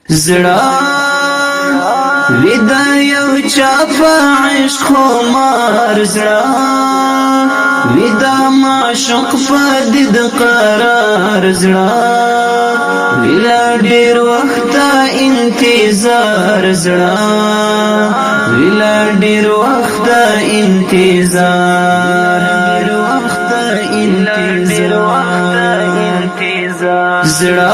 زړه ودا یو چا په عشق خمار زړه ودا معشوق په دید قرار زړه ویلا ډیر وخت انتظار زړه ویلا ډیر وخت انتظار زړه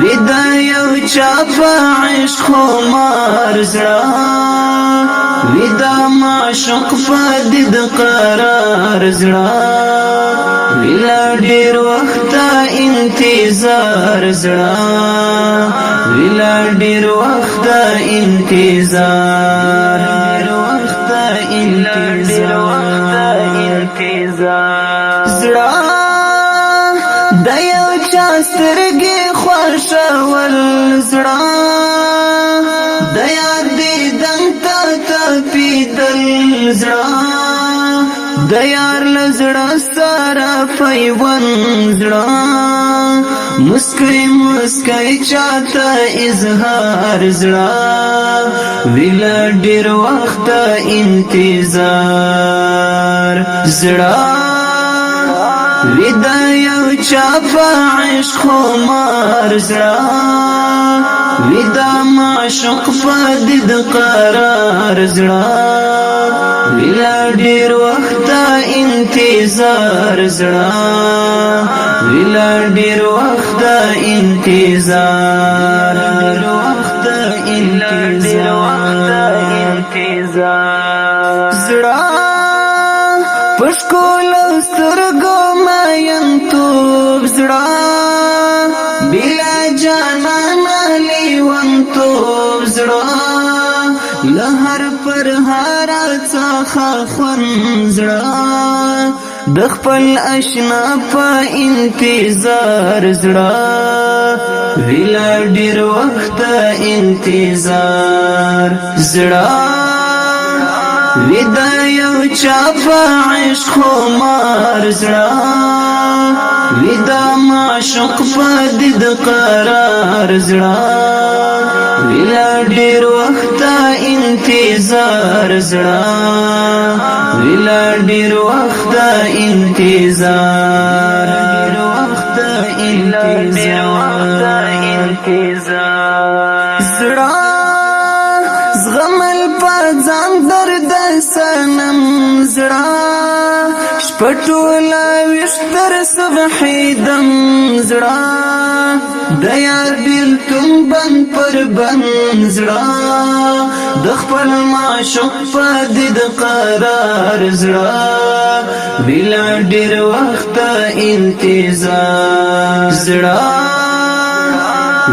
ودا یو چا په عشق خمار زړه ودا معشوق په دید قرار زړه ویلا ډیر وخت انتظار زړه ویلا ډیر وخت انتظار زړه د یو چا سترګې خوښول زړه د یار دیدن ته تپیدل زړه د یار له زړه سره پیوند زړه مسکی مسکی چاته اظهار زړه ویلا ډیر وخت انتظار زړه ودا یو چا په عشق خمار زړه ودا معشوق په دید قرار زړه ویلا ډیر وخت انتظار زړه ویلا ډیر وخت انتظار زړه پښکول سترګو مین توب زړه بلا جانانا لیون توب زړه لهر پر هر څخه خون زړه د خپل اشنا په انتظار زړه ویلا ډیر وخت انتظار زړه ودا یو چا په عشق خمار زړه ودا معشوق په دید قرار زړه ویلا ډیر وخت انتظار زړه ویلا ډیر وخت انتظار زړه زغمل په ځان درد سنم زړه شپټولا وشتر صبحې دم زړه د یار بیلتون بند پر بند زړه د خپل معشوق په دید قرار زړه ویلا ډیر وخت انتظار زړه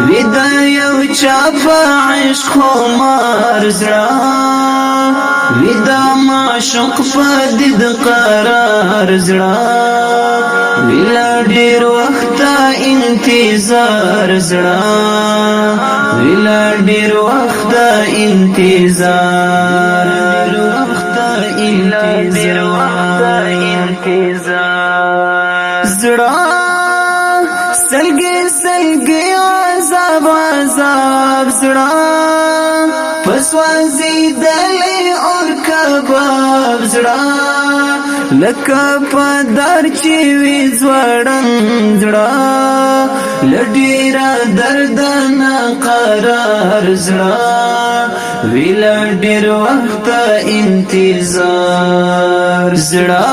ودا یو چا په عشق خمار زړه ودا معشوق په دید قرار زړه ویلا ډیر وخت انتظار زړه ویلا ډیر وخت انتظار زړه سلګي سلګي عذاب عذاب زړه پسوازي دلې اور کباب زړه لکه پدار چې وی زوړن زړه لډیرا درد نه قرار زړه ویلا ډیر وخت انتظار زړه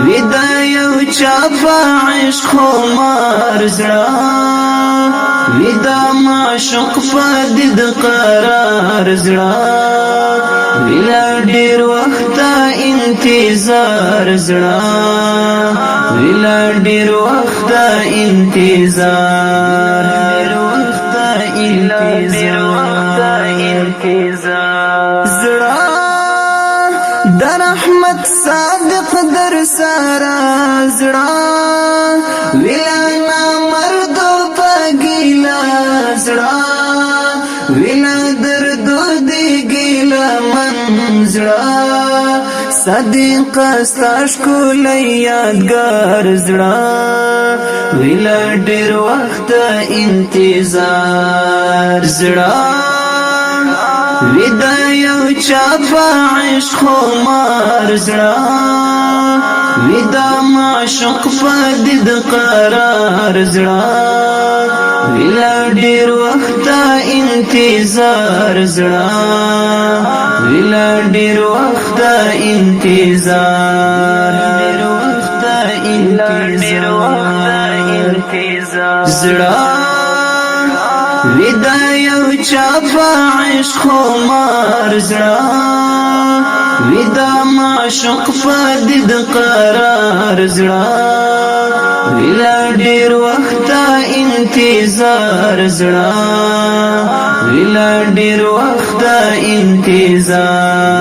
ودا یو چا په عشق خمار زړه ودا معشوق په دید قرار زړه ویلا ډیر وخت انتظار زړه ویلا ډیر وخت انتظار زړه در احمد صادق در سارا زړه ویلا نامردو پګیلا زړه ویلا درد دی ګیلا من زړه صدیق ستا ښکلی یادګار زړه ویله ډېر وخت انتظار زړه ویده یو چا په عشق خمار زړه ویده معشوق په دید قرار زړه ویله ډېر وخت انتظار زړه ویله ډېر وخت انتظار زړه ویده یو چا په عشق خمار زړه ویده معشوق په دید قرار زړه ویله ډېر وخت انتظار زړه ویله ډېر وخت انتظار